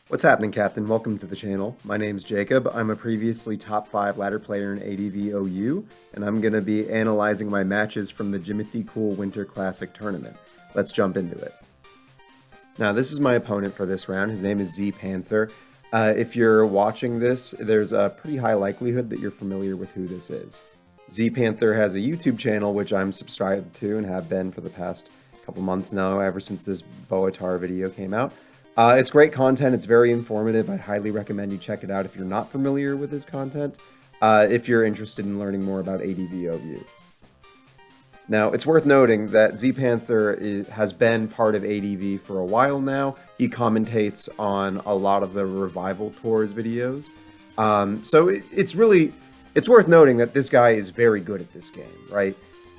What's happening, Captain? Welcome to the channel. My name's Jacob. I'm a previously top 5 ladder player in ADVOU, and I'm going to be analyzing my matches from the Jimcool Winter Classic Tournament. Let's jump into it. Now, this is my opponent for this round. His name is Z Panther. If you're watching this, there's a pretty high likelihood that you're familiar with who this is. Z Panther has a YouTube channel, which I'm subscribed to and have been for the past couple months now, ever since this Boatar video came out. It's great content. It's very informative. I'd highly recommend you check it out if you're not familiar with his content, if you're interested in learning more about ADVOU. Now, it's worth noting that Z Panther has been part of ADV for a while now. He commentates on a lot of the Revival Tours videos. So it's worth noting that this guy is very good at this game, right?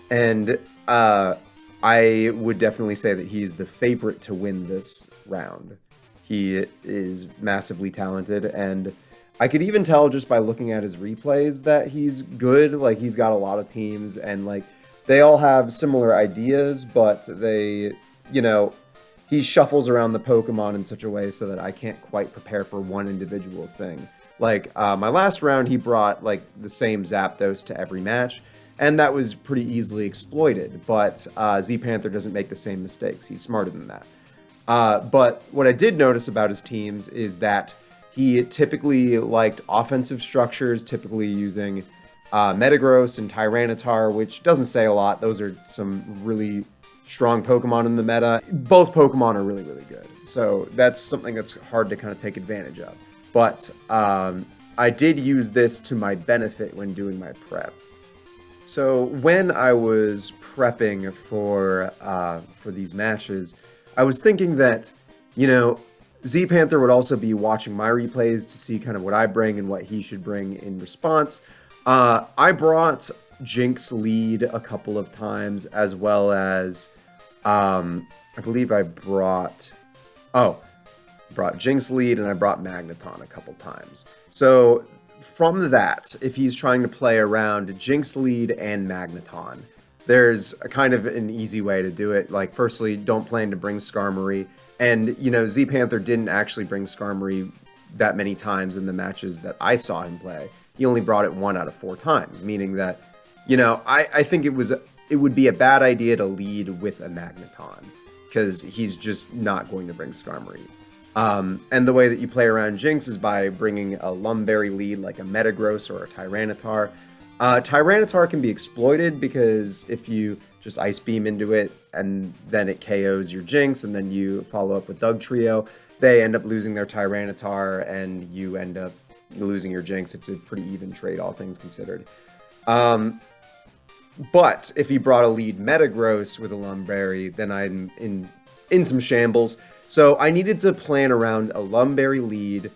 And I would definitely say that he's the favorite to win this round. He is massively talented, and I could even tell just by looking at his replays that he's good. Like, he's got a lot of teams, and like they all have similar ideas, but they, he shuffles around the Pokemon in such a way so that I can't quite prepare for one individual thing. Like, my last round, he brought like the same Zapdos to every match, and that was pretty easily exploited, but Z Panther doesn't make the same mistakes. He's smarter than that. But what I did notice about his teams is that he typically liked offensive structures, typically using Metagross and Tyranitar, which doesn't say a lot. Those are some really strong Pokemon in the meta. Both Pokemon are really, really good. So that's something that's hard to kind of take advantage of. But I did use this to my benefit when doing my prep. So when I was prepping for these matches, I was thinking that, Z Panther would also be watching my replays to see kind of what I bring and what he should bring in response. I brought Jinx lead a couple of times, as well as, I believe I brought Jinx lead, and I brought Magneton a couple times. So from that, if he's trying to play around Jinx lead and Magneton, there's a kind of an easy way to do it. Like, firstly, don't plan to bring Skarmory. And, Z Panther didn't actually bring Skarmory that many times in the matches that I saw him play. He only brought it 1 out of 4 times, meaning that, I think it would be a bad idea to lead with a Magneton, because he's just not going to bring Skarmory. And the way that you play around Jinx is by bringing a Lumberry lead like a Metagross or a Tyranitar. Tyranitar can be exploited because if you just Ice Beam into it and then it KOs your Jinx and then you follow up with Dugtrio, they end up losing their Tyranitar and you end up losing your Jinx. It's a pretty even trade, all things considered. But if you brought a lead Metagross with a Lumberry, then I'm in some shambles. So I needed to plan around a Lumberry lead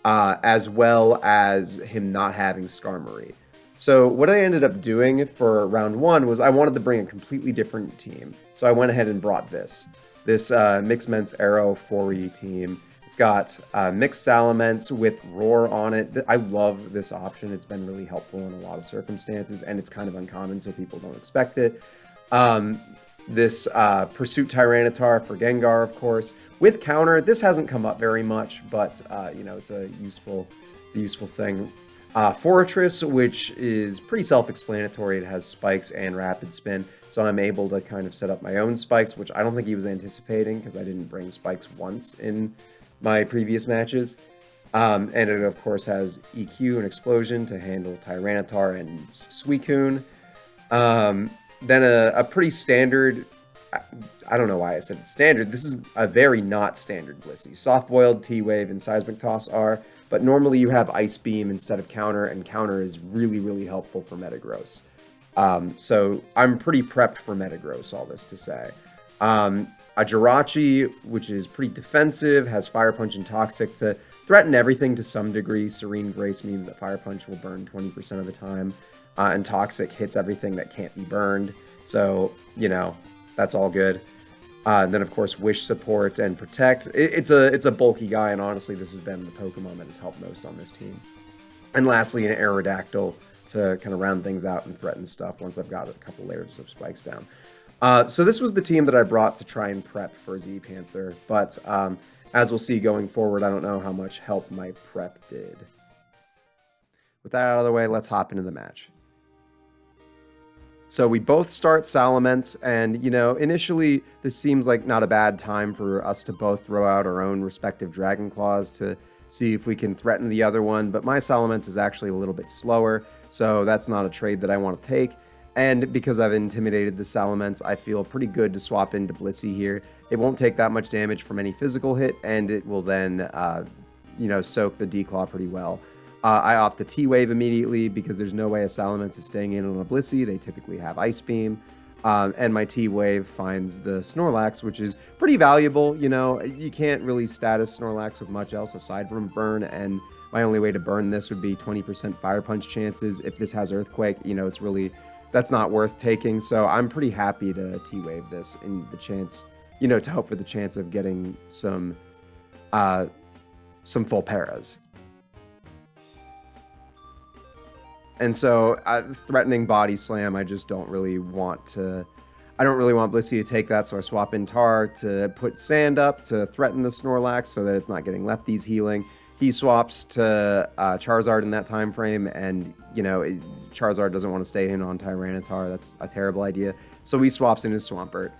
as well as him not having Skarmory. So what I ended up doing for round 1 was I wanted to bring a completely different team. So I went ahead and brought this Mixment's Arrow 4E team. It's got Mixed Salamence with Roar on it. I love this option. It's been really helpful in a lot of circumstances, and it's kind of uncommon, so people don't expect it. This Pursuit Tyranitar for Gengar, of course. With counter, this hasn't come up very much, but it's a useful thing. Fortress, which is pretty self-explanatory. It has spikes and rapid spin, so I'm able to kind of set up my own spikes, which I don't think he was anticipating because I didn't bring spikes once in my previous matches. And it, of course, has EQ and Explosion to handle Tyranitar and Suicune. Then a pretty standard, I don't know why I said standard. This is a very not standard Blissey. Soft-boiled, T-Wave, and Seismic Toss are, but normally you have Ice Beam instead of Counter, and Counter is really, really helpful for Metagross. So I'm pretty prepped for Metagross, all this to say. A Jirachi, which is pretty defensive, has Fire Punch and Toxic to threaten everything to some degree. Serene Grace means that Fire Punch will burn 20% of the time, and Toxic hits everything that can't be burned. So, that's all good. And then, of course, Wish Support and Protect. It's a bulky guy, and honestly, this has been the Pokemon that has helped most on this team. And lastly, an Aerodactyl to kind of round things out and threaten stuff once I've got a couple layers of spikes down. So this was the team that I brought to try and prep for Z Panther, but As we'll see going forward, I don't know how much help my prep did. With that out of the way, let's hop into the match. So we both start Salamence, and, initially this seems like not a bad time for us to both throw out our own respective Dragon Claws to see if we can threaten the other one, but my Salamence is actually a little bit slower, so that's not a trade that I want to take. And because I've intimidated the Salamence, I feel pretty good to swap into Blissey here. It won't take that much damage from any physical hit, and it will then, soak the D-Claw pretty well. I opt the T-Wave immediately because there's no way a Salamence is staying in on a Blissey. They typically have Ice Beam. And my T-Wave finds the Snorlax, which is pretty valuable. You can't really status Snorlax with much else aside from Burn, and my only way to burn this would be 20% Fire Punch chances. If this has Earthquake, that's not worth taking. So I'm pretty happy to T-Wave this in the chance, to hope for the chance of getting some full paras. And so, threatening Body Slam, I just don't really want to... I don't really want Blissey to take that, so I swap in Tar to put Sand up to threaten the Snorlax so that it's not getting Lefty's healing. He swaps to Charizard in that time frame, and, Charizard doesn't want to stay in on Tyranitar. That's a terrible idea. So he swaps in his Swampert.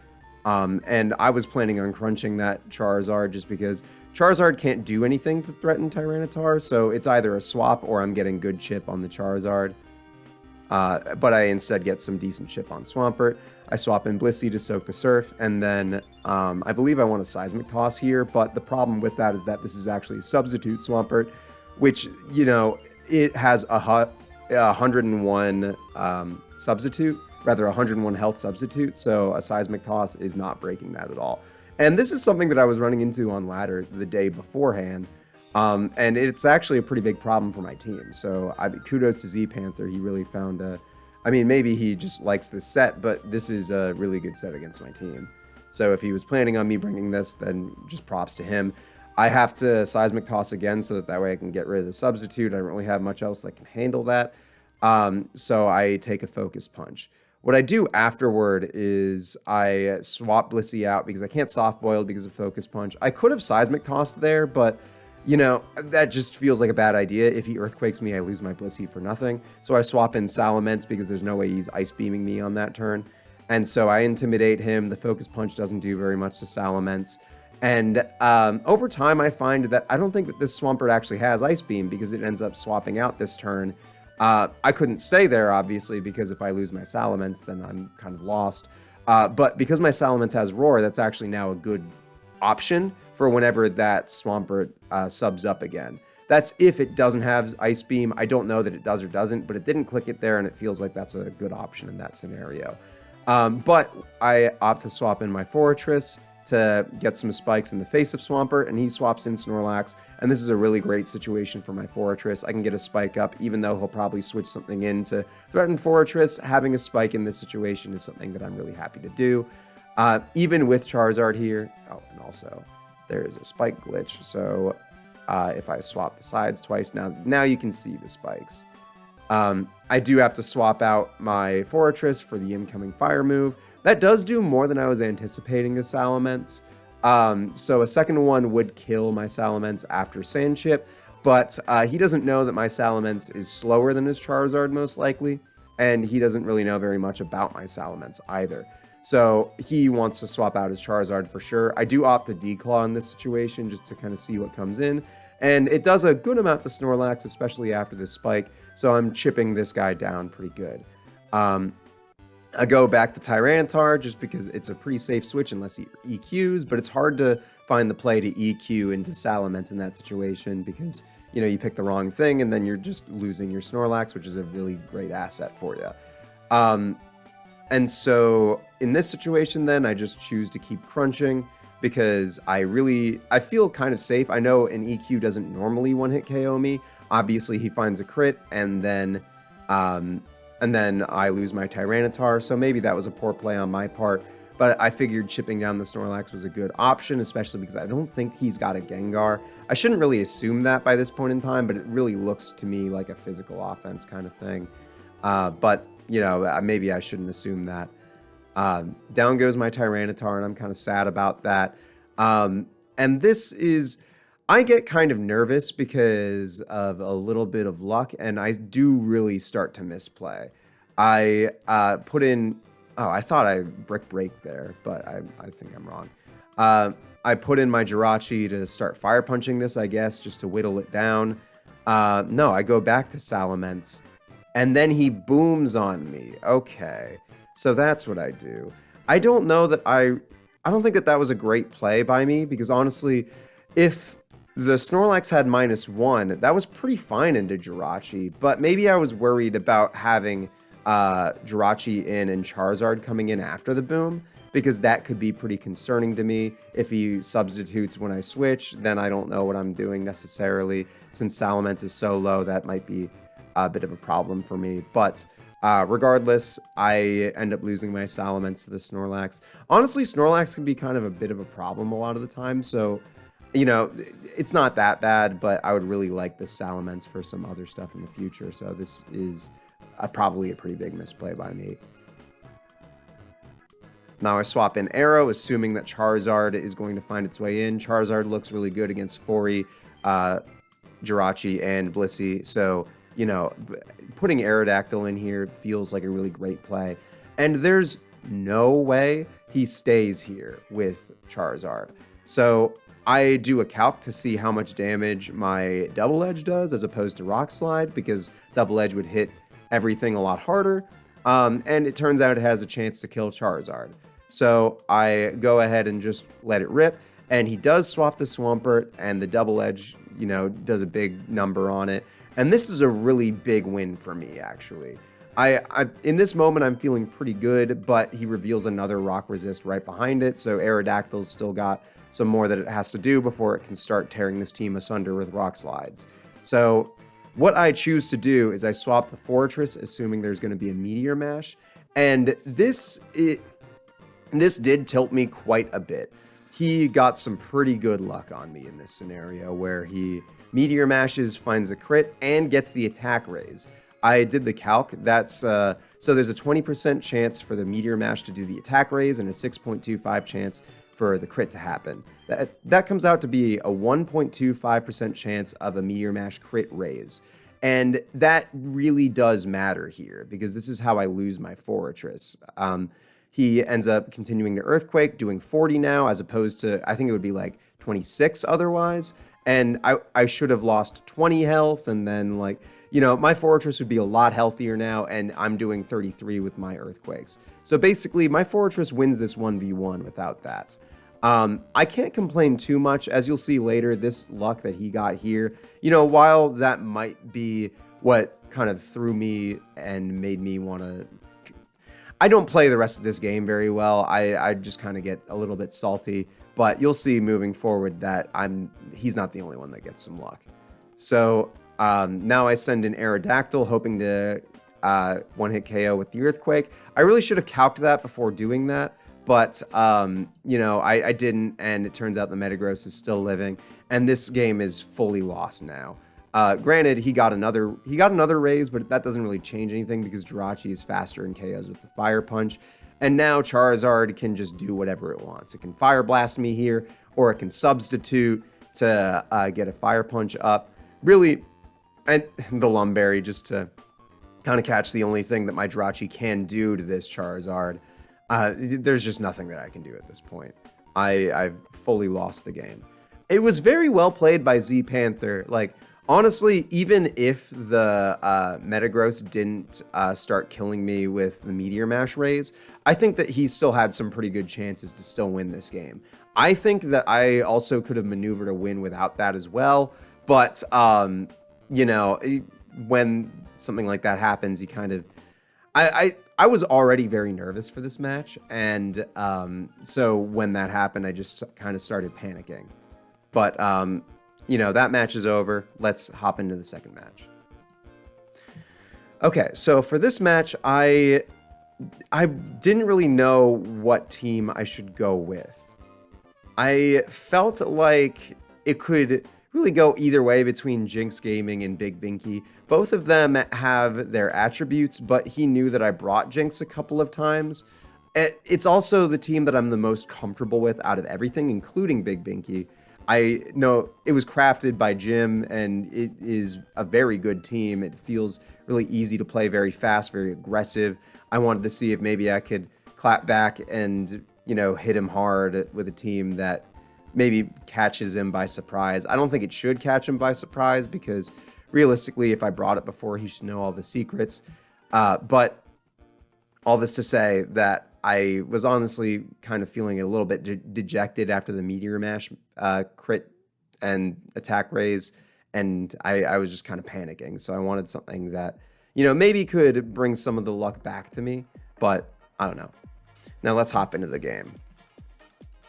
And I was planning on crunching that Charizard just because Charizard can't do anything to threaten Tyranitar, so it's either a swap or I'm getting good chip on the Charizard. But I instead get some decent chip on Swampert. I swap in Blissey to soak the Surf, and then I believe I want a Seismic Toss here, but the problem with that is that this is actually a substitute Swampert, which, it has a 101 substitute, rather 101 health substitute, so a Seismic Toss is not breaking that at all. And this is something that I was running into on ladder the day beforehand, and it's actually a pretty big problem for my team. So kudos to Z Panther. He really found maybe he just likes this set, but this is a really good set against my team. So if he was planning on me bringing this, then just props to him. I have to Seismic Toss again so that way I can get rid of the substitute. I don't really have much else that can handle that. So I take a Focus Punch. What I do afterward is I swap Blissey out because I can't Soft Boil because of Focus Punch. I could have Seismic Tossed there, but, that just feels like a bad idea. If he Earthquakes me, I lose my Blissey for nothing. So I swap in Salamence because there's no way he's Ice Beaming me on that turn. And so I Intimidate him. The Focus Punch doesn't do very much to Salamence. And over time, I find that I don't think that this Swampert actually has Ice Beam because it ends up swapping out this turn. I couldn't stay there, obviously, because if I lose my Salamence, then I'm kind of lost. But because my Salamence has Roar, that's actually now a good option for whenever that Swampert subs up again. That's if it doesn't have Ice Beam. I don't know that it does or doesn't, but it didn't click it there, and it feels like that's a good option in that scenario. But I opt to swap in my Fortress to get some spikes in the face of Swampert, and he swaps in Snorlax, and this is a really great situation for my Fortress. I can get a spike up, even though he'll probably switch something in to threaten Fortress. Having a spike in this situation is something that I'm really happy to do. Even with Charizard here, and also there is a spike glitch, so if I swap the sides twice, now you can see the spikes. I do have to swap out my Fortress for the incoming Fire move. That does do more than I was anticipating as Salamence. So a second one would kill my Salamence after Sand Chip, but he doesn't know that my Salamence is slower than his Charizard most likely, and he doesn't really know very much about my Salamence either. So he wants to swap out his Charizard for sure. I do opt to Declaw in this situation just to kind of see what comes in, and it does a good amount to Snorlax, especially after this spike, so I'm chipping this guy down pretty good. I go back to Tyranitar just because it's a pretty safe switch unless he EQs, but it's hard to find the play to EQ into Salamence in that situation because, you pick the wrong thing and then you're just losing your Snorlax, which is a really great asset for you. And so in this situation then, I just choose to keep crunching because I feel kind of safe. I know an EQ doesn't normally one-hit KO me. Obviously, he finds a crit, and then I lose my Tyranitar, so maybe that was a poor play on my part, but I figured chipping down the Snorlax was a good option, especially because I don't think he's got a Gengar. I shouldn't really assume that by this point in time, but it really looks to me like a physical offense kind of thing. But, maybe I shouldn't assume that. Down goes my Tyranitar, and I'm kind of sad about that. And this is, I get kind of nervous because of a little bit of luck, and I do really start to misplay. I put in, oh, I thought I brick break there, but I think I'm wrong. I put in my Jirachi to start fire punching this, I guess, just to whittle it down. No, I go back to Salamence, and then he booms on me. Okay, so that's what I do. I don't know that I don't think that that was a great play by me, because honestly, if the Snorlax had -1, that was pretty fine into Jirachi, but maybe I was worried about having Jirachi in and Charizard coming in after the boom, because that could be pretty concerning to me. If he substitutes when I switch, then I don't know what I'm doing necessarily. Since Salamence is so low, that might be a bit of a problem for me. But regardless, I end up losing my Salamence to the Snorlax. Honestly, Snorlax can be kind of a bit of a problem a lot of the time, so, you know, it's not that bad, but I would really like the Salamence for some other stuff in the future, so this is probably a pretty big misplay by me. Now I swap in Arrow, assuming that Charizard is going to find its way in. Charizard looks really good against Fori, Jirachi, and Blissey, so, you know, putting Aerodactyl in here feels like a really great play. And there's no way he stays here with Charizard. So I do a calc to see how much damage my Double Edge does as opposed to Rock Slide, because Double Edge would hit everything a lot harder. And it turns out it has a chance to kill Charizard. So I go ahead and just let it rip. And he does swap the Swampert, and the Double Edge, you know, does a big number on it. And this is a really big win for me, actually. In this moment, I'm feeling pretty good, but he reveals another Rock Resist right behind it, so Aerodactyl's still got some more that it has to do before it can start tearing this team asunder with Rock Slides. So what I choose to do is I swap the Fortress, assuming there's going to be a Meteor Mash, and this did tilt me quite a bit. He got some pretty good luck on me in this scenario, where he Meteor Mashes, finds a crit, and gets the attack raise. I did the calc. That's so there's a 20% chance for the Meteor Mash to do the attack raise and a 6.25 chance for the crit to happen. That comes out to be a 1.25% chance of a Meteor Mash crit raise. And that really does matter here, because this is how I lose my Fortress. He ends up continuing to Earthquake, doing 40 now, as opposed to, I think it would be like 26 otherwise. And I should have lost 20 health, and then, like, you know, my Fortress would be a lot healthier now, and I'm doing 33 with my Earthquakes. So basically, my Fortress wins this 1v1 without that. I can't complain too much. As you'll see later, this luck that he got here, you know, while that might be what kind of threw me and made me want to... I don't play the rest of this game very well. I just kind of get a little bit salty. But you'll see moving forward that he's not the only one that gets some luck. So now I send in Aerodactyl, hoping to one-hit KO with the Earthquake. I really should have calced that before doing that, but you know, I didn't, and it turns out the Metagross is still living, and this game is fully lost now. Granted, he got another raise, but that doesn't really change anything because Jirachi is faster in KOs with the Fire Punch. And now Charizard can just do whatever it wants. It can Fire Blast me here, or it can substitute to get a Fire Punch up. Really, and the Lumberry just to kind of catch the only thing that my Jirachi can do to this Charizard. There's just nothing that I can do at this point. I've fully lost the game. It was very well played by Z Panther. Like, honestly, even if the Metagross didn't start killing me with the Meteor Mash raise, I think that he still had some pretty good chances to still win this game. I think that I also could have maneuvered a win without that as well, but, you know, when something like that happens, you kind of... I was already very nervous for this match, and so when that happened, I just kind of started panicking. But, you know, that match is over. Let's hop into the second match. Okay, so for this match, I didn't really know what team I should go with. I felt like it could really go either way between Jinx Gaming and Big Binky. Both of them have their attributes, but he knew that I brought Jinx a couple of times. It's also the team that I'm the most comfortable with out of everything, including Big Binky. I know it was crafted by Jim, and it is a very good team. It feels really easy to play, very fast, very aggressive. I wanted to see if maybe I could clap back and, hit him hard with a team that maybe catches him by surprise. I don't think it should catch him by surprise because realistically, if I brought it before, he should know all the secrets. But all this to say that I was honestly kind of feeling a little bit dejected after the Meteor Mash crit and attack raise, and I was just kind of panicking. So I wanted something that, maybe could bring some of the luck back to me, but I don't know. Now let's hop into the game.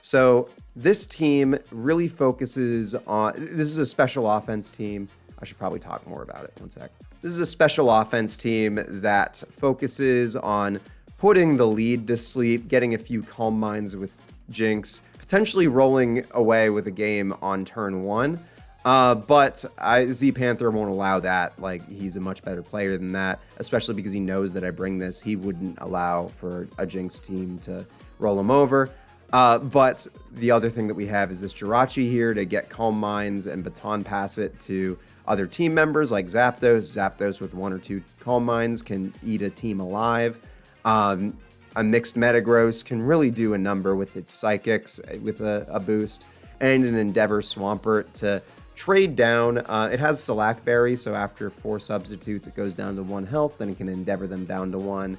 So this team really focuses on, this is a special offense team. I should probably talk more about it. One sec. This is a special offense team that focuses on putting the lead to sleep, getting a few calm minds with Jinx, potentially rolling away with a game on turn 1. But Z Panther won't allow that. Like, he's a much better player than that, especially because he knows that I bring this. He wouldn't allow for a Jinx team to roll him over. But the other thing that we have is this Jirachi here to get calm minds and baton pass it to other team members like Zapdos. Zapdos with 1 or 2 calm minds can eat a team alive. A mixed Metagross can really do a number with its Psychics with a boost, and an Endeavor Swampert to trade down. It has Select Berry, so after 4 substitutes, it goes down to 1 health. Then it can Endeavor them down to 1.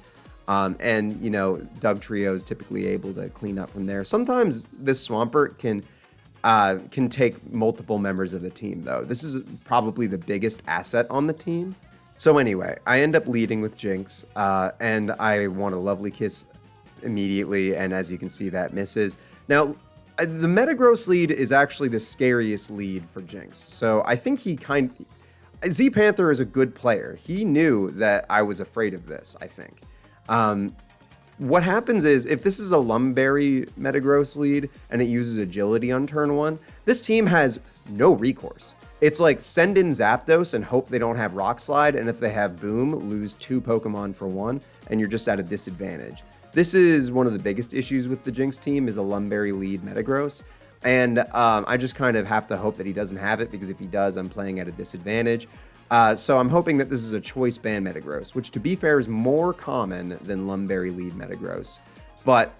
And, Doug Trio is typically able to clean up from there. Sometimes this Swampert can take multiple members of the team, though. This is probably the biggest asset on the team. So anyway, I end up leading with Jinx, and I want a Lovely Kiss immediately, and as you can see, that misses. Now, the Metagross lead is actually the scariest lead for Jinx, so I think Z Panther is a good player. He knew that I was afraid of this, I think. What happens is, if this is a Lumberry Metagross lead and it uses Agility on turn 1, this team has no recourse. It's like send in Zapdos and hope they don't have Rock Slide, and if they have Boom, lose 2 Pokemon for 1, and you're just at a disadvantage. This is one of the biggest issues with the Jinx team, is a Lumberry lead Metagross, and I just kind of have to hope that he doesn't have it, because if he does, I'm playing at a disadvantage. So I'm hoping that this is a Choice Band Metagross, which, to be fair, is more common than Lumberry lead Metagross. But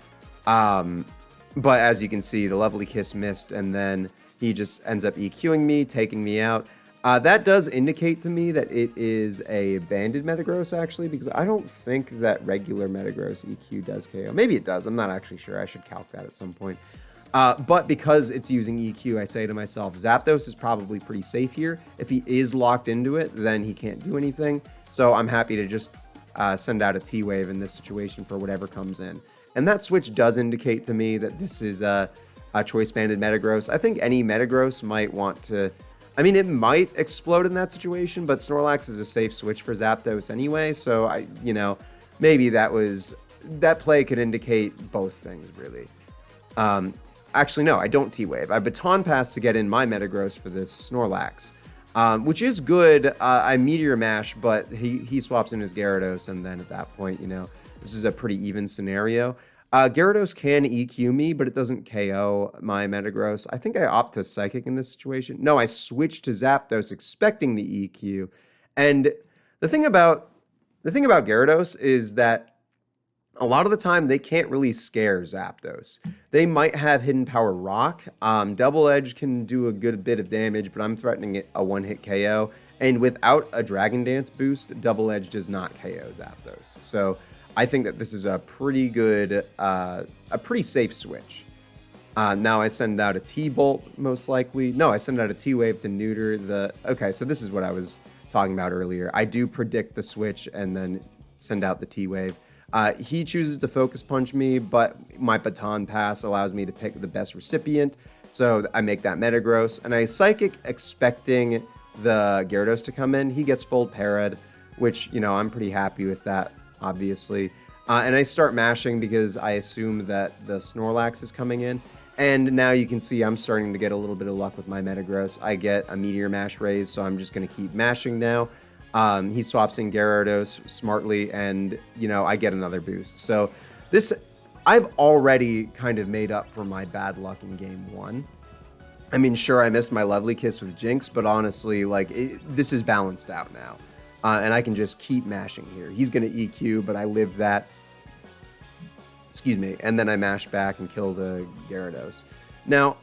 as you can see, the Lovely Kiss missed, and then he just ends up EQing me, taking me out. That does indicate to me that it is a banded Metagross, actually, because I don't think that regular Metagross EQ does KO. Maybe it does. I'm not actually sure. I should calc that at some point. But because it's using EQ, I say to myself, Zapdos is probably pretty safe here. If he is locked into it, then he can't do anything. So I'm happy to just send out a T-Wave in this situation for whatever comes in. And that switch does indicate to me that this is a Choice Banded Metagross. I think any Metagross might want to... I mean, it might explode in that situation, but Snorlax is a safe switch for Zapdos anyway, so maybe that play could indicate both things, really. Actually, no, I don't T-Wave. I Baton Pass to get in my Metagross for this Snorlax, which is good. I Meteor Mash, but he swaps in his Gyarados, and then at that point, this is a pretty even scenario. Gyarados can EQ me, but it doesn't KO my Metagross. I think I opt to Psychic in this situation. No, I switch to Zapdos expecting the EQ. And the thing about Gyarados is that a lot of the time they can't really scare Zapdos. They might have Hidden Power Rock. Double Edge can do a good bit of damage, but I'm threatening it a one-hit KO. And without a Dragon Dance boost, Double Edge does not KO Zapdos. So I think that this is a pretty good, a pretty safe switch. Now I send out a T-Bolt, most likely. No, I send out a T-Wave to neuter the... Okay, so this is what I was talking about earlier. I do predict the switch and then send out the T-Wave. He chooses to Focus Punch me, but my Baton Pass allows me to pick the best recipient. So I make that Metagross, and I Psychic expecting the Gyarados to come in. He gets full Parad, which, I'm pretty happy with that, obviously. And I start mashing because I assume that the Snorlax is coming in. And now you can see I'm starting to get a little bit of luck with my Metagross. I get a Meteor Mash raise, so I'm just going to keep mashing now. He swaps in Gyarados smartly, and, I get another boost. So I've already kind of made up for my bad luck in game 1. I mean, sure, I missed my lovely kiss with Jinx, but honestly, like, this is balanced out now. And I can just keep mashing here. He's going to EQ, but I lived that. Excuse me. And then I mashed back and killed a Gyarados. Now,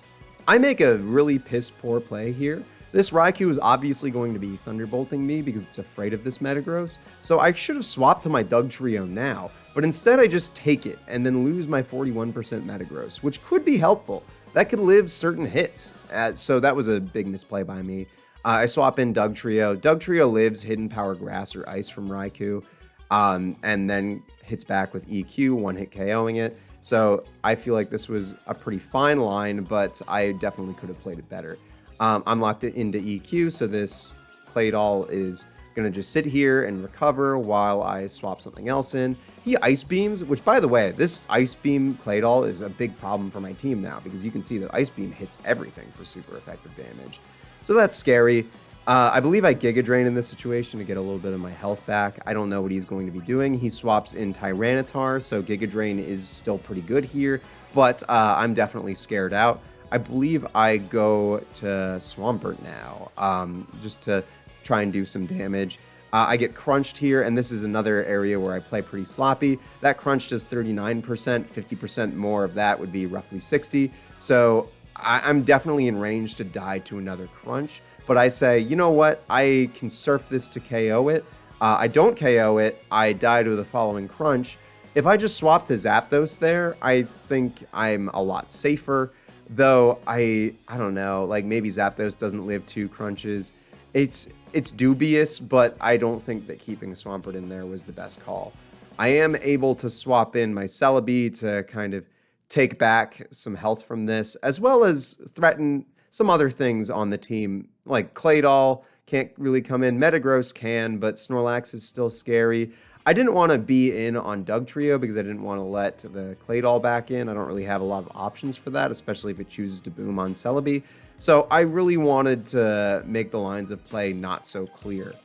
I make a really piss poor play here. This Raikou is obviously going to be Thunderbolting me because it's afraid of this Metagross. So I should have swapped to my Dugtrio now, but instead I just take it and then lose my 41% Metagross, which could be helpful. That could live certain hits. So that was a big misplay by me. I swap in Dugtrio. Dugtrio lives Hidden Power Grass or Ice from Raikou, and then hits back with EQ, one hit KOing it. So I feel like this was a pretty fine line, but I definitely could have played it better. I'm locked into EQ, so this Claydol is going to just sit here and recover while I swap something else in. He Ice Beams, which, by the way, this Ice Beam Claydol is a big problem for my team now because you can see that Ice Beam hits everything for super effective damage. So that's scary. I believe I Giga Drain in this situation to get a little bit of my health back. I don't know what he's going to be doing. He swaps in Tyranitar, so Giga Drain is still pretty good here, but I'm definitely scared out. I believe I go to Swampert now, just to try and do some damage. I get crunched here, and this is another area where I play pretty sloppy. That crunch does 39%, 50% more of that would be roughly 60. So I'm definitely in range to die to another crunch. But I say, you know what? I can surf this to KO it. I don't KO it. I die to the following crunch. If I just swap to Zapdos there, I think I'm a lot safer. Though I don't know, like maybe Zapdos doesn't live 2 crunches. It's dubious, but I don't think that keeping Swampert in there was the best call. I am able to swap in my Celebi to kind of take back some health from this, as well as threaten some other things on the team, like Claydol can't really come in. Metagross can, but Snorlax is still scary. I didn't want to be in on Dugtrio because I didn't want to let the Claydol back in. I don't really have a lot of options for that, especially if it chooses to boom on Celebi. So I really wanted to make the lines of play not so clear.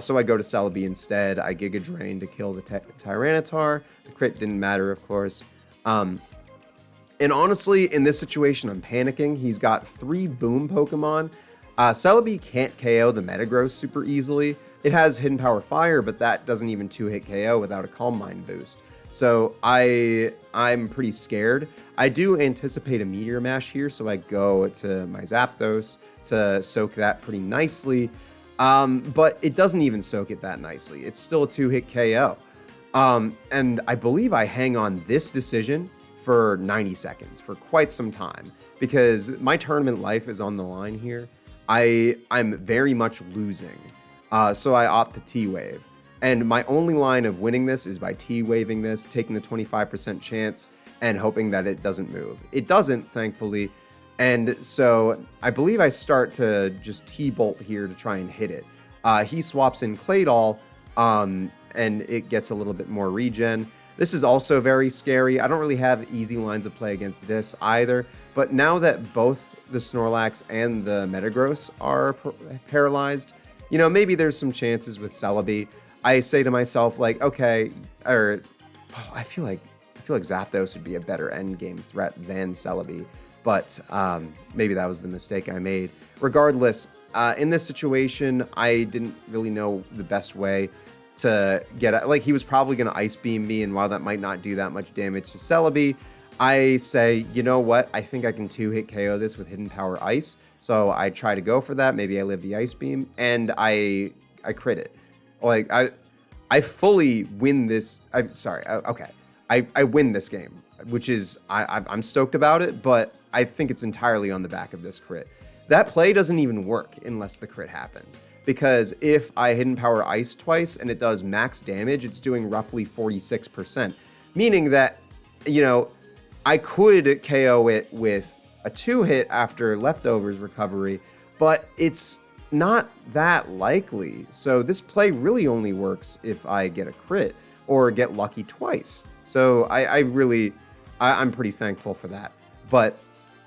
So I go to Celebi instead. I Giga Drain to kill the Tyranitar. The crit didn't matter, of course. And honestly, in this situation, I'm panicking. He's got 3 boom Pokemon. Celebi can't KO the Metagross super easily. It has Hidden Power Fire, but that doesn't even 2-hit KO without a Calm Mind boost. So I'm pretty scared. I do anticipate a Meteor Mash here, so I go to my Zapdos to soak that pretty nicely. But it doesn't even soak it that nicely. It's still a 2-hit KO. And I believe I hang on this decision for 90 seconds, for quite some time, because my tournament life is on the line here. I'm very much losing. So I opt to T-Wave. And my only line of winning this is by T-Waving this, taking the 25% chance, and hoping that it doesn't move. It doesn't, thankfully. And so I believe I start to just T-Bolt here to try and hit it. He swaps in Claydol, and it gets a little bit more regen. This is also very scary. I don't really have easy lines of play against this either. But now that both the Snorlax and the Metagross are paralyzed, you know, maybe there's some chances with Celebi. I say to myself, like, okay, I feel like Zapdos would be a better endgame threat than Celebi. But maybe that was the mistake I made. Regardless, in this situation, I didn't really know the best way to get it. Like, he was probably going to Ice Beam me, and while that might not do that much damage to Celebi, I say, you know what? I think I can 2-hit KO this with Hidden Power Ice. So I try to go for that. Maybe I live the Ice Beam, and I crit it. Like, I fully win this. Okay. I win this game, which is, I'm stoked about it, but I think it's entirely on the back of this crit. That play doesn't even work unless the crit happens. Because if I Hidden Power Ice twice and it does max damage, it's doing roughly 46%. Meaning that, you know, I could KO it with a 2-hit after Leftovers recovery, but it's not that likely. So this play really only works if I get a crit or get lucky twice. So I'm pretty thankful for that. But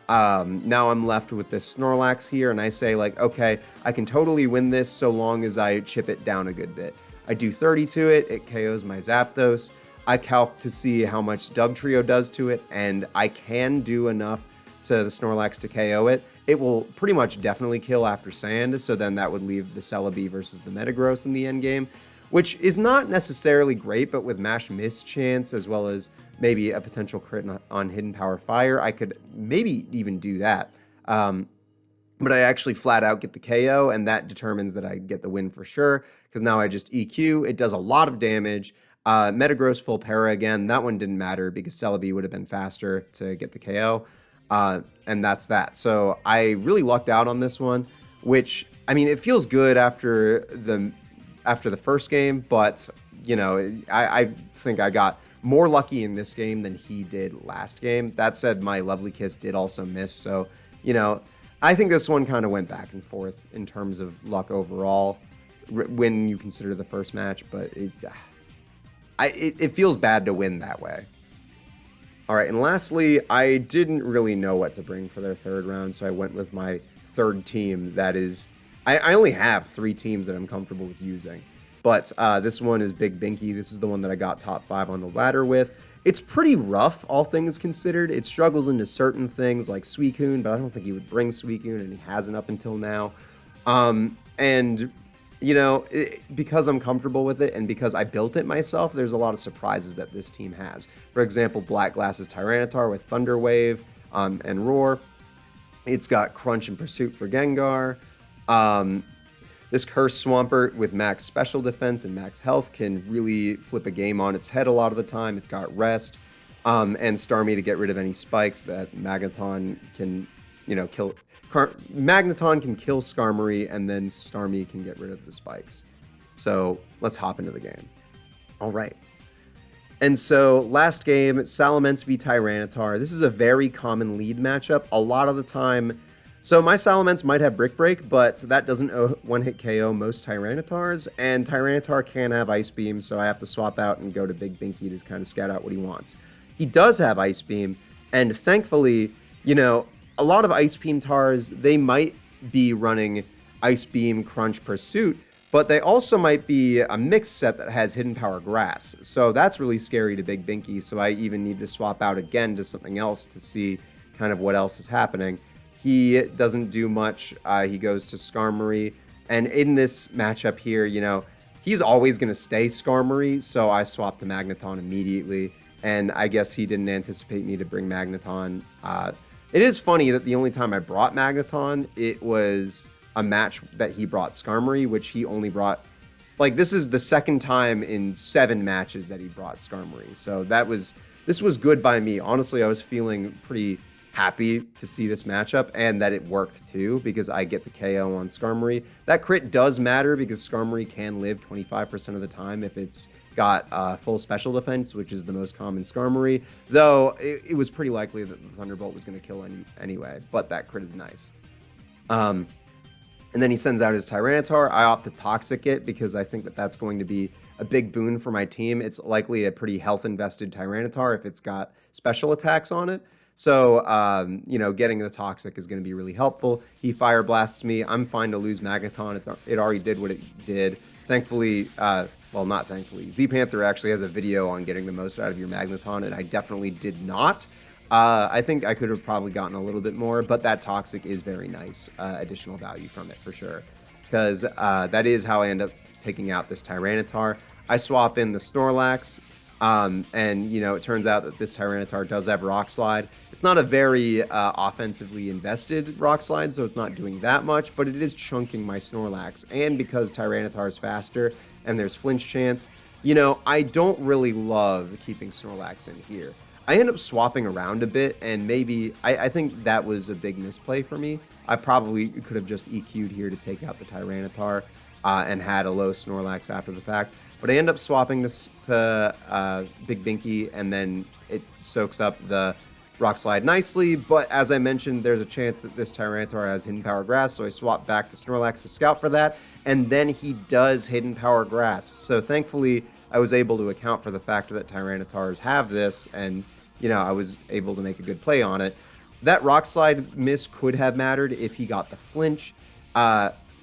now I'm left with this Snorlax here, and I say, like, okay, I can totally win this so long as I chip it down a good bit. I do 30 to it, it KOs my Zapdos. I calc to see how much Dugtrio does to it, and I can do enough to the Snorlax to KO it. it will pretty much definitely kill after Sand, so then that would leave the Celebi versus the Metagross in the end game, which is not necessarily great, but with Mash Miss chance as well as maybe a potential crit on Hidden Power Fire, I could maybe even do that. But I actually flat out get the KO, and that determines that I get the win for sure, because now I just EQ. It does a lot of damage. Metagross full para again. That one didn't matter because Celebi would have been faster to get the KO. And that's that. So I really lucked out on this one, which, I mean, it feels good after the first game, but, you know, I think I got more lucky in this game than he did last game. That said, my Lovely Kiss did also miss, so, you know, I think this one kind of went back and forth in terms of luck overall when you consider the first match, but it feels bad to win that way. All right, and lastly, I didn't really know what to bring for their third round, so I went with my third team. That is, I only have 3 teams that I'm comfortable with using, but this one is Big Binky. This is the one that I got top 5 on the ladder with. It's pretty rough, all things considered. It struggles into certain things like Suicune, but I don't think he would bring Suicune, and he hasn't up until now. And, you know, because I'm comfortable with it and because I built it myself, there's a lot of surprises that this team has. For example, Black Glass's Tyranitar with Thunder Wave and Roar. It's got Crunch and Pursuit for Gengar. This Cursed Swampert with max special defense and max health can really flip a game on its head a lot of the time. It's got Rest and Starmie to get rid of any spikes that Magneton can, you know, kill. Magneton can kill Skarmory, and then Starmie can get rid of the spikes. So let's hop into the game. All right. And so last game, Salamence v Tyranitar. This is a very common lead matchup. A lot of the time, so my Salamence might have Brick Break, but that doesn't one-hit KO most Tyranitars, and Tyranitar can have Ice Beam, so I have to swap out and go to Big Binky to kind of scout out what he wants. He does have Ice Beam, and thankfully, you know, a lot of Ice Beam Tars, they might be running Ice Beam, Crunch, Pursuit, but they also might be a mixed set that has Hidden Power Grass, so that's really scary to Big Binky, so I even need to swap out again to something else to see kind of what else is happening. He doesn't do much. He goes to Skarmory. And in this matchup here, you know, he's always going to stay Skarmory, so I swapped to Magneton immediately. And I guess he didn't anticipate me to bring Magneton. It is funny that the only time I brought Magneton, it was a match that he brought Skarmory, which he only brought... Like, this is the second time in 7 matches that he brought Skarmory. So this was good by me. Honestly, I was feeling pretty happy to see this matchup and that it worked too, because I get the KO on Skarmory. That crit does matter because Skarmory can live 25% of the time if it's got full special defense, which is the most common Skarmory, though it was pretty likely that the Thunderbolt was going to kill anyway, but that crit is nice. And then he sends out his Tyranitar. I opt to Toxic it because I think that that's going to be a big boon for my team. It's likely a pretty health-invested Tyranitar if it's got special attacks on it. So, you know, getting the Toxic is going to be really helpful. He Fire Blasts me. I'm fine to lose Magneton. It already did what it did. Thankfully, well, not thankfully, Z-Panther actually has a video on getting the most out of your Magneton, and I definitely did not. I think I could have probably gotten a little bit more, but that Toxic is very nice additional value from it for sure, because that is how I end up taking out this Tyranitar. I swap in the Snorlax, and, you know, it turns out that this Tyranitar does have Rock Slide. It's not a very offensively invested Rock Slide, so it's not doing that much, but it is chunking my Snorlax. And because Tyranitar is faster and there's flinch chance, you know, I don't really love keeping Snorlax in here. I end up swapping around a bit, and maybe, I think that was a big misplay for me. I probably could have just EQ'd here to take out the Tyranitar and had a low Snorlax after the fact. But I end up swapping this to Big Binky, and then it soaks up the Rock Slide nicely. But as I mentioned, there's a chance that this Tyranitar has Hidden Power Grass, so I swap back to Snorlax to scout for that, and then he does Hidden Power Grass. So thankfully, I was able to account for the fact that Tyranitars have this, and, you know, I was able to make a good play on it. That Rock Slide miss could have mattered if he got the flinch.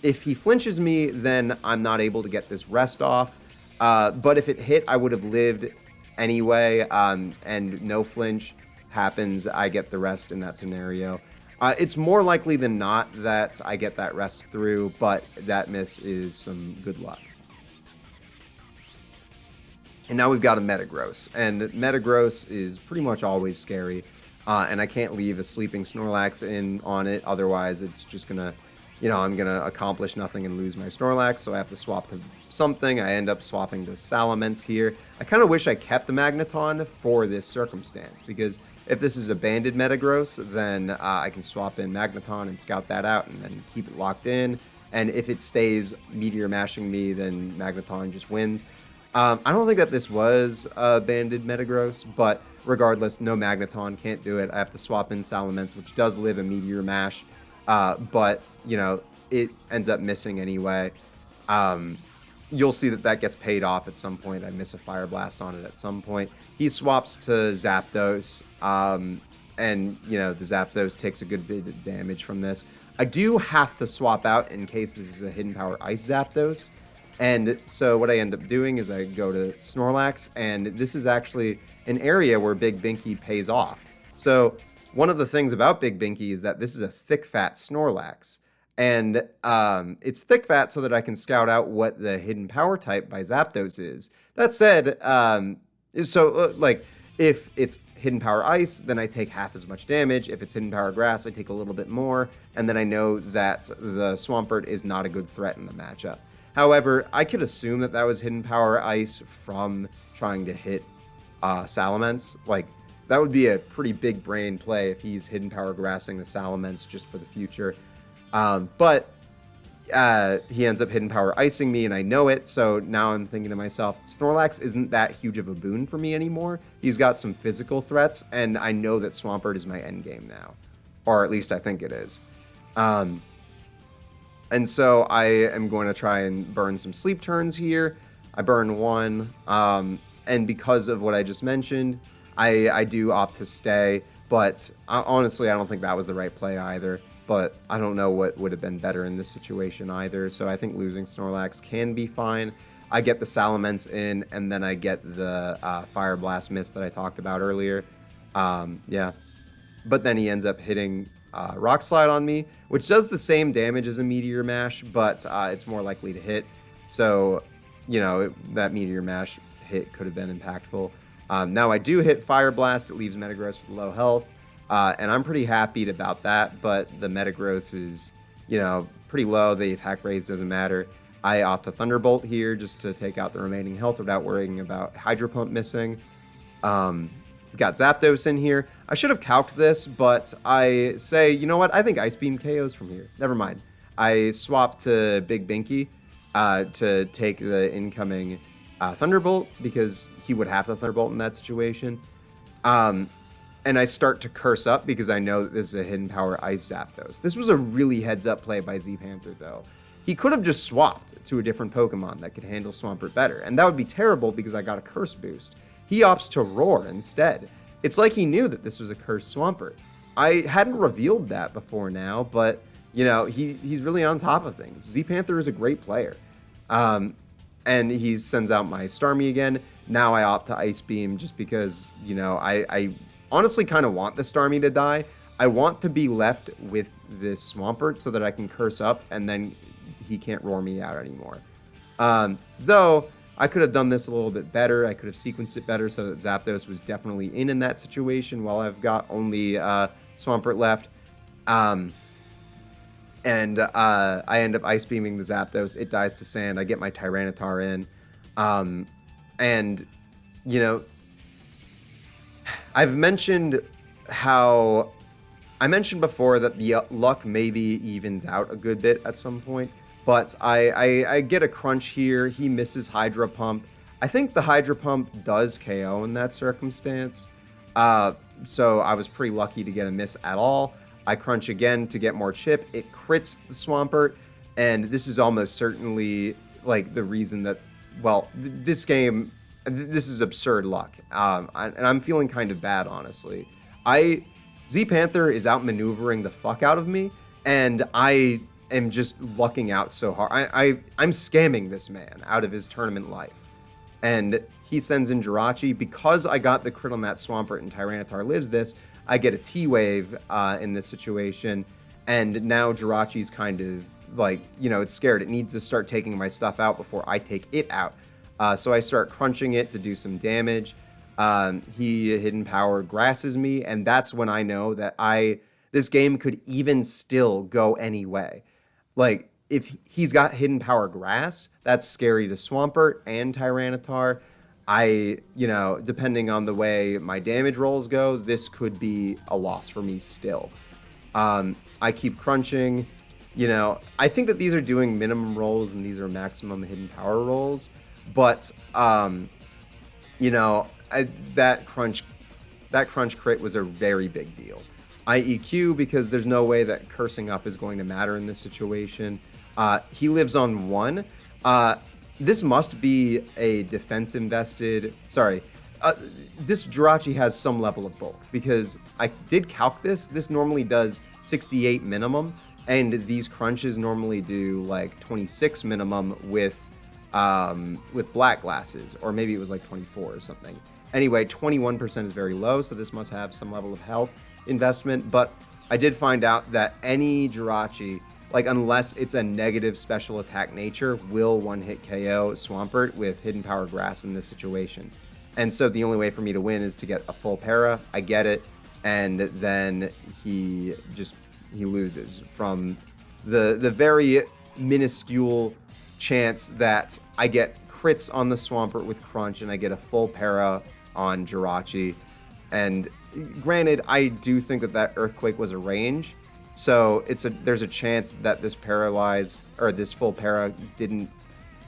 If he flinches me, then I'm not able to get this rest off. But if it hit, I would have lived anyway, and no flinch happens. I get the rest in that scenario. It's more likely than not that I get that rest through, but that miss is some good luck. And now we've got a Metagross, and Metagross is pretty much always scary, and I can't leave a sleeping Snorlax in on it, otherwise it's just gonna, I'm gonna accomplish nothing and lose my Snorlax, so I have to swap to something. I end up swapping to Salamence here. I kind of wish I kept the Magneton for this circumstance, because if this is a banded Metagross, then I can swap in Magneton and scout that out, and then keep it locked in, and if it stays Meteor Mashing me, then Magneton just wins. I don't think that this was a banded Metagross, but regardless, no Magneton, can't do it. I have to swap in Salamence, which does live a Meteor Mash, but, it ends up missing anyway. You'll see that gets paid off at some point. I miss a Fire Blast on it at some point. He swaps to Zapdos, and, the Zapdos takes a good bit of damage from this. I do have to swap out in case this is a Hidden Power Ice Zapdos. And so what I end up doing is I go to Snorlax, and this is actually an area where Big Binky pays off. So one of the things about Big Binky is that this is a thick, fat Snorlax. And it's thick, fat so that I can scout out what the hidden power type by Zapdos is. That said, if it's Hidden Power Ice, then I take half as much damage. If it's Hidden Power Grass, I take a little bit more. And then I know that the Swampert is not a good threat in the matchup. However, I could assume that was Hidden Power Ice from trying to hit Salamence. Like, that would be a pretty big brain play if he's Hidden Power Grassing the Salamence just for the future. But he ends up Hidden Power Icing me, and I know it, so now I'm thinking to myself, Snorlax isn't that huge of a boon for me anymore. He's got some physical threats, and I know that Swampert is my endgame now. Or at least I think it is. And so I am going to try and burn some sleep turns here. I burn one, and because of what I just mentioned, I do opt to stay, but honestly, I don't think that was the right play either, but I don't know what would have been better in this situation either, so I think losing Snorlax can be fine. I get the Salamence in, and then I get the Fire Blast miss that I talked about earlier. Yeah, but then he ends up hitting Rock Slide on me, which does the same damage as a Meteor Mash, but it's more likely to hit. So, that Meteor Mash hit could have been impactful. Now I do hit Fire Blast. It leaves Metagross with low health, and I'm pretty happy about that, but the Metagross is, pretty low. The attack raise doesn't matter. I opt to Thunderbolt here just to take out the remaining health without worrying about Hydro Pump missing. Got Zapdos in here. I should have calced this, but I say, you know what? I think Ice Beam KOs from here. Never mind. I swap to Big Binky to take the incoming Thunderbolt, because he would have to Thunderbolt in that situation. And I start to curse up because I know that this is a Hidden Power Ice Zapdos. This was a really heads-up play by Z-Panther, though. He could have just swapped to a different Pokemon that could handle Swampert better, and that would be terrible because I got a Curse boost. He opts to Roar instead. It's like he knew that this was a cursed Swampert. I hadn't revealed that before now, but, he's really on top of things. Z-Panther is a great player. And he sends out my Starmie again. Now I opt to Ice Beam just because, I honestly kind of want the Starmie to die. I want to be left with this Swampert so that I can curse up and then he can't roar me out anymore. Though I could have done this a little bit better. I could have sequenced it better so that Zapdos was definitely in that situation while I've got only Swampert left. I end up Ice Beaming the Zapdos. It dies to sand. I get my Tyranitar in. I've mentioned how... I mentioned before that the luck maybe evens out a good bit at some point. But I get a crunch here. He misses Hydro Pump. I think the Hydro Pump does KO in that circumstance. So I was pretty lucky to get a miss at all. I crunch again to get more chip. It crits the Swampert. And this is almost certainly like the reason that, this game, this is absurd luck. And I'm feeling kind of bad, honestly. Z-Panther is outmaneuvering the fuck out of me. And I am just lucking out so hard. I'm scamming this man out of his tournament life. And he sends in Jirachi. Because I got the crit on that Swampert and Tyranitar lives this, I get a T-Wave in this situation, and now Jirachi's kind of like, it's scared. It needs to start taking my stuff out before I take it out. So I start crunching it to do some damage. He Hidden Power grasses me, and that's when I know that this game could even still go any way. Like, if he's got Hidden Power Grass, that's scary to Swampert and Tyranitar. Depending on the way my damage rolls go, this could be a loss for me still. I keep crunching. I think that these are doing minimum rolls and these are maximum hidden power rolls, but that crunch crit was a very big deal. I EQ because there's no way that cursing up is going to matter in this situation. He lives on 1. This must be a defense invested. Sorry. This Jirachi has some level of bulk because I did calc this. This normally does 68 minimum, and these crunches normally do like 26 minimum with black glasses, or maybe it was like 24 or something. Anyway, 21% is very low, so this must have some level of health investment. But I did find out that any Jirachi, like unless it's a negative special attack nature, will one-hit KO Swampert with Hidden Power Grass in this situation. And so the only way for me to win is to get a full para. I get it, and then he loses from the very minuscule chance that I get crits on the Swampert with Crunch and I get a full para on Jirachi. And granted, I do think that Earthquake was a range, so there's a chance that this paralyze or this full para didn't.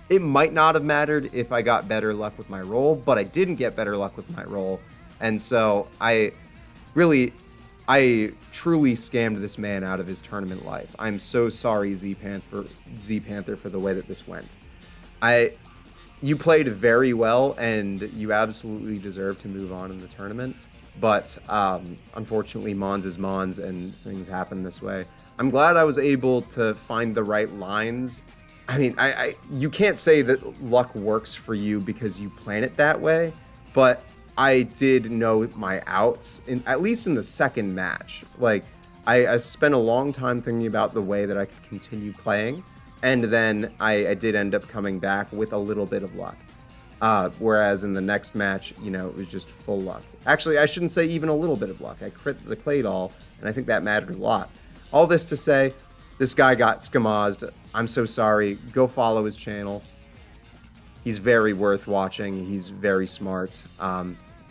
It might not have mattered if I got better luck with my roll, but I didn't get better luck with my roll, and so I truly scammed this man out of his tournament life. I'm so sorry, Z Panther, for the way that this went. You played very well, and you absolutely deserve to move on in the tournament. But unfortunately, Mons is Mons, and things happen this way. I'm glad I was able to find the right lines. I mean, you can't say that luck works for you because you plan it that way, but I did know my outs, at least in the second match. Like, I spent a long time thinking about the way that I could continue playing, and then I did end up coming back with a little bit of luck. Whereas in the next match, it was just full luck. Actually, I shouldn't say even a little bit of luck. I crit the Claydol, and I think that mattered a lot. All this to say, this guy got skamazed. I'm so sorry. Go follow his channel. He's very worth watching. He's very smart.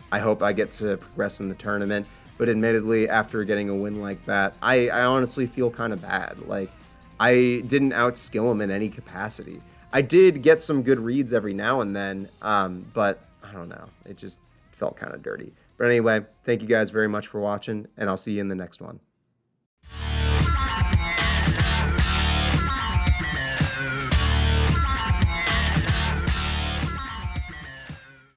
I hope I get to progress in the tournament. But admittedly, after getting a win like that, I honestly feel kind of bad. Like, I didn't outskill him in any capacity. I did get some good reads every now and then, but I don't know. It just felt kind of dirty. But anyway, thank you guys very much for watching, and I'll see you in the next one.